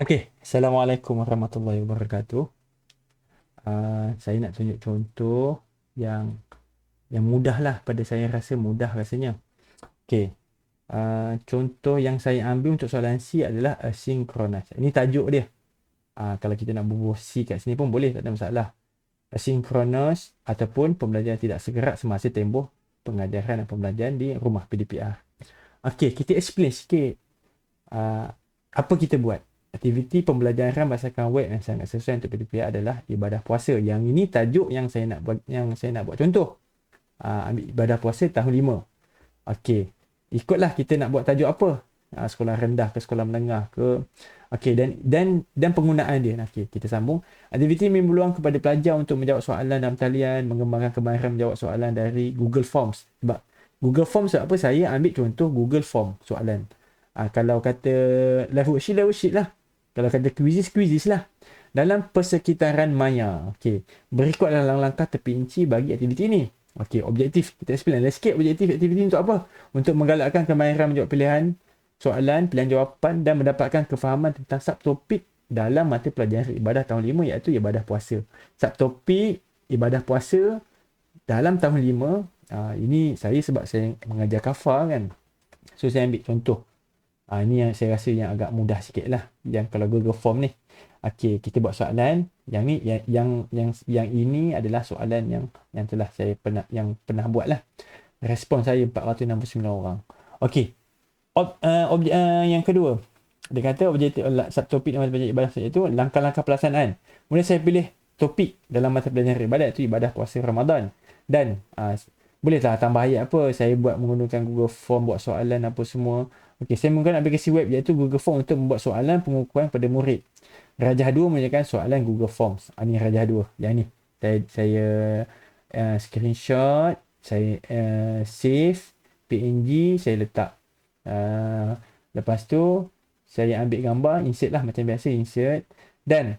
Okey, Assalamualaikum warahmatullahi wabarakatuh. Saya nak tunjuk contoh yang mudah lah, pada saya rasa mudah rasanya. Okey, contoh yang saya ambil untuk soalan C adalah asynchronous. Ini tajuk dia. Kalau kita nak bubuh C kat sini pun boleh, tak ada masalah. Asynchronous ataupun pembelajaran tidak segerak semasa tempoh pengajaran dan pembelajaran di rumah PDPR. Okey, kita explain sikit apa kita buat. Aktiviti pembelajaran berdasarkan web yang sangat sesuai untuk PDPR adalah ibadah puasa. Yang ini tajuk yang saya nak buat contoh. Ambil ibadah puasa tahun 5. Okey. Ikutlah kita nak buat tajuk apa. Sekolah rendah ke sekolah menengah ke. Okey, dan penggunaan dia. Okey, kita sambung. Aktiviti ini berpeluang kepada pelajar untuk menjawab soalan dalam talian, mengembangkan kemahiran menjawab soalan dari Google Forms. Sebab Google Forms apa, saya ambil contoh Google Form soalan. Kalau kata live worksheet lah. Kalau kata quizzes lah. Dalam persekitaran maya. Okey. Berikut adalah langkah terperinci bagi aktiviti ini. Okey, objektif. Kita explain sikit objektif aktiviti untuk apa? Untuk menggalakkan kemahiran menjawab pilihan soalan, pilihan jawapan dan mendapatkan kefahaman tentang subtopik dalam mata pelajaran ibadah tahun 5 iaitu ibadah puasa. Subtopik ibadah puasa dalam tahun 5, ini saya sebab saya mengajar kafar kan. So saya ambil contoh. Ini yang saya rasa yang agak mudah sikit lah. Yang kalau Google Form ni. Okey, kita buat soalan. Yang ni yang ini adalah soalan yang telah saya pernah buat lah. Respon saya 469 orang. Okey. Yang kedua. Dia kata objektif subtopik dalam mata pelajaran ibadah iaitu langkah-langkah pelaksanaan. Kemudian saya pilih topik dalam mata pelajaran ibadah iaitu ibadah puasa Ramadan. Dan bolehlah tambah ayat apa. Saya buat menggunakan Google Form, buat soalan apa semua. Okey, saya menggunakan aplikasi web iaitu Google Form untuk membuat soalan pengukuran pada murid. Rajah 2 menyediakan soalan Google Forms. Ini Rajah 2. Yang ni. Saya screenshot. Saya save. PNG. Saya letak. Lepas tu, saya ambil gambar. Insert lah macam biasa. Insert. Dan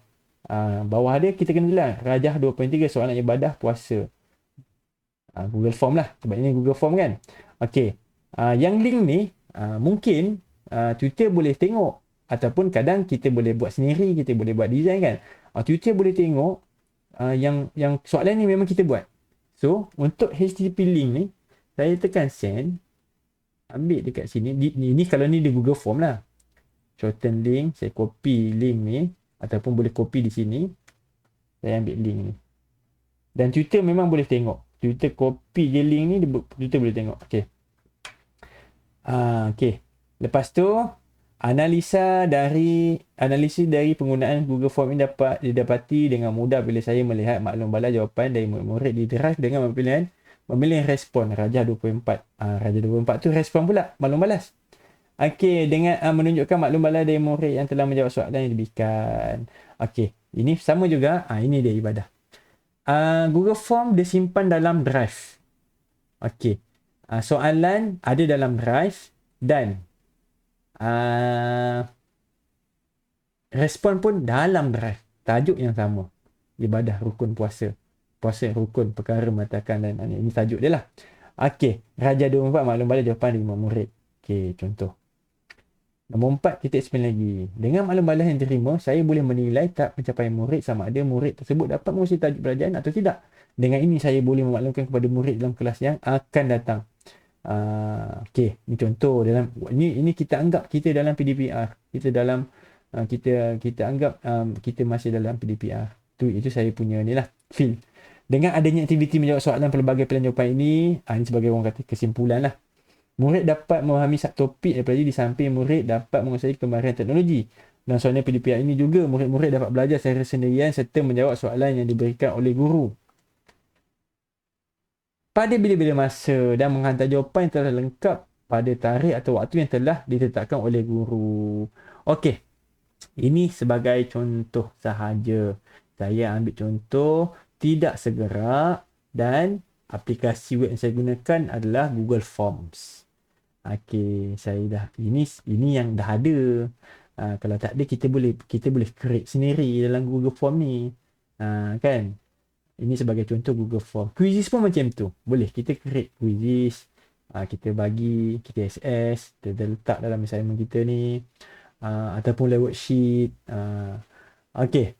bawah dia kita kena jelas. Rajah 2.3 soalan ibadah puasa. Google Form lah. Sebab ini Google Form kan. Okey. Yang link ni mungkin Twitter boleh tengok ataupun kadang kita boleh buat sendiri, kita boleh buat design kan. Twitter boleh tengok yang soalan ni memang kita buat. So, untuk HTTP link ni saya tekan send, ambil dekat sini. Ni kalau ni di Google Form lah. Shorten link, saya copy link ni ataupun boleh copy di sini. Saya ambil link ni. Dan Twitter memang boleh tengok. Twitter copy je link ni, Twitter boleh tengok. Okey. Okey. Lepas tu analisis dari penggunaan Google Form ini dapat didapati dengan mudah bila saya melihat maklum balas jawapan dari murid di drive dengan memilih respon Rajah 24. Rajah 24 tu respon pula maklum balas. Okey, dengan menunjukkan maklum balas dari murid yang telah menjawab soalan yang diberikan. Okey, ini sama juga. Ini dia ibadah. Google Form dia simpan dalam drive. Okey. Soalan ada dalam drive dan respon pun dalam drive. Tajuk yang sama. Ibadah rukun puasa. Puasa rukun perkara mengatakan dan ini tajuk dia lah. Okey. Rajah 24 maklum balas jawapan 5 murid. Okey, contoh. Nombor 4, kita explain lagi. Dengan maklum balas yang diterima, saya boleh menilai tak pencapaian murid sama ada murid tersebut dapat menguasai tajuk pelajaran atau tidak. Dengan ini, saya boleh memaklumkan kepada murid dalam kelas yang akan datang. Okey, ini contoh dalam ini kita anggap kita dalam PDPR. Kita anggap kita masih dalam PDPR. Itu saya punya ni lah feel. Dengan adanya aktiviti menjawab soalan pelbagai pilihan jawapan ini sebagai orang kata kesimpulan lah. Murid dapat memahami subtopik daripada di samping murid dapat menguasai kemahiran teknologi. Dan soalan PDPR ini juga murid-murid dapat belajar secara sendirian serta menjawab soalan yang diberikan oleh guru pada bila-bila masa dan menghantar jawapan yang telah lengkap pada tarikh atau waktu yang telah ditetapkan oleh guru. Okey, ini sebagai contoh sahaja. Saya ambil contoh tidak segerak dan aplikasi web yang saya gunakan adalah Google Forms. Okey, saya dah ini yang dah ada. Kalau tak ada kita boleh create sendiri dalam Google Form ni. Kan? Ini sebagai contoh Google Form. Quizzes pun macam tu. Boleh kita create quizzes. Kita bagi, kita SS, kita letak dalam assignment kita ni. ataupun lewat sheet. Okey.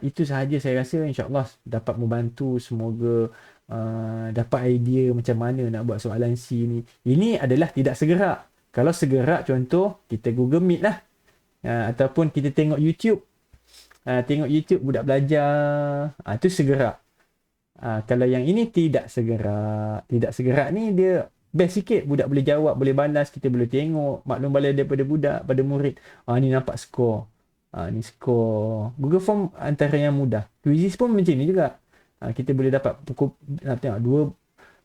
Itu sahaja saya rasa, insyaAllah dapat membantu. Semoga dapat idea macam mana nak buat soalan C ni. Ini adalah tidak segerak. Kalau segerak, contoh kita Google Meet lah, ataupun kita tengok YouTube. Tengok YouTube budak belajar, tu segerak. Kalau yang ini tidak segerak. Tidak segerak ni dia best sikit. Budak boleh jawab, boleh balas, kita boleh tengok maklum balik daripada budak, pada murid. Ni nampak skor. Ni skor. Google Form antara yang mudah. Quizzes pun macam ni juga. Kita boleh dapat pukul, nak tengok,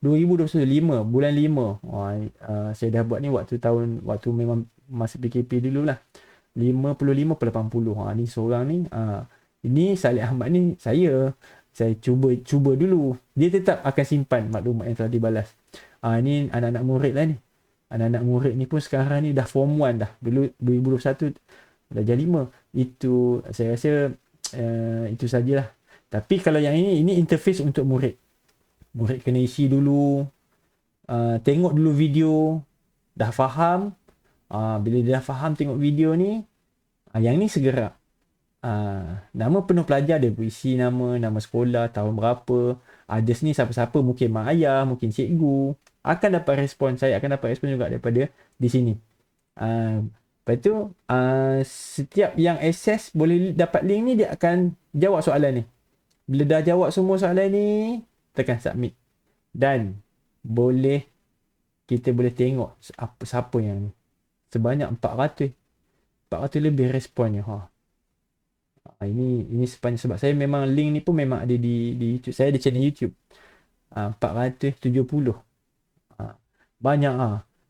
2025 bulan 5. Saya dah buat ni waktu memang masa PKP dulu lah. 55 per 80. Ni seorang ni. Ini Saleh Ahmad ni saya cuba dulu. Dia tetap akan simpan maklumat yang telah dibalas. Ni anak-anak murid lah ni. Anak-anak murid ni pun sekarang ni dah form 1 dah. Dulu 2021 dah jadi 5. Itu saya rasa itu sajalah. Tapi kalau yang ini interface untuk murid. Murid kena isi dulu. Tengok dulu video. Dah faham. Bila dia dah faham tengok video ni, yang ni segera. Nama penuh pelajar dia isi nama sekolah, tahun berapa. Others ni siapa-siapa, mungkin mak ayah, mungkin cikgu. Akan dapat respon, saya akan dapat respon juga daripada di sini. Lepas tu, setiap yang access boleh dapat link ni, dia akan jawab soalan ni. Bila dah jawab semua soalan ni, tekan submit. Dan kita boleh tengok siapa yang ni. Sebanyak 400 lebih responnya. Ini sepanjang, sebab saya memang link ni pun memang ada di YouTube. Saya ada channel YouTube. 470. Banyak.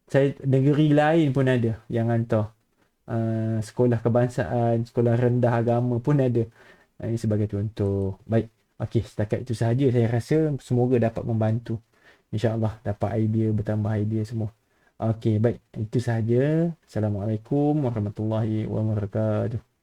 Saya negeri lain pun ada yang hantar. Sekolah kebangsaan, sekolah rendah agama pun ada. Ini sebagai contoh. Baik. Okey, setakat itu sahaja saya rasa. Semoga dapat membantu. InsyaAllah dapat idea, bertambah idea semua. Okey, baik. Itu sahaja. Assalamualaikum warahmatullahi wabarakatuh.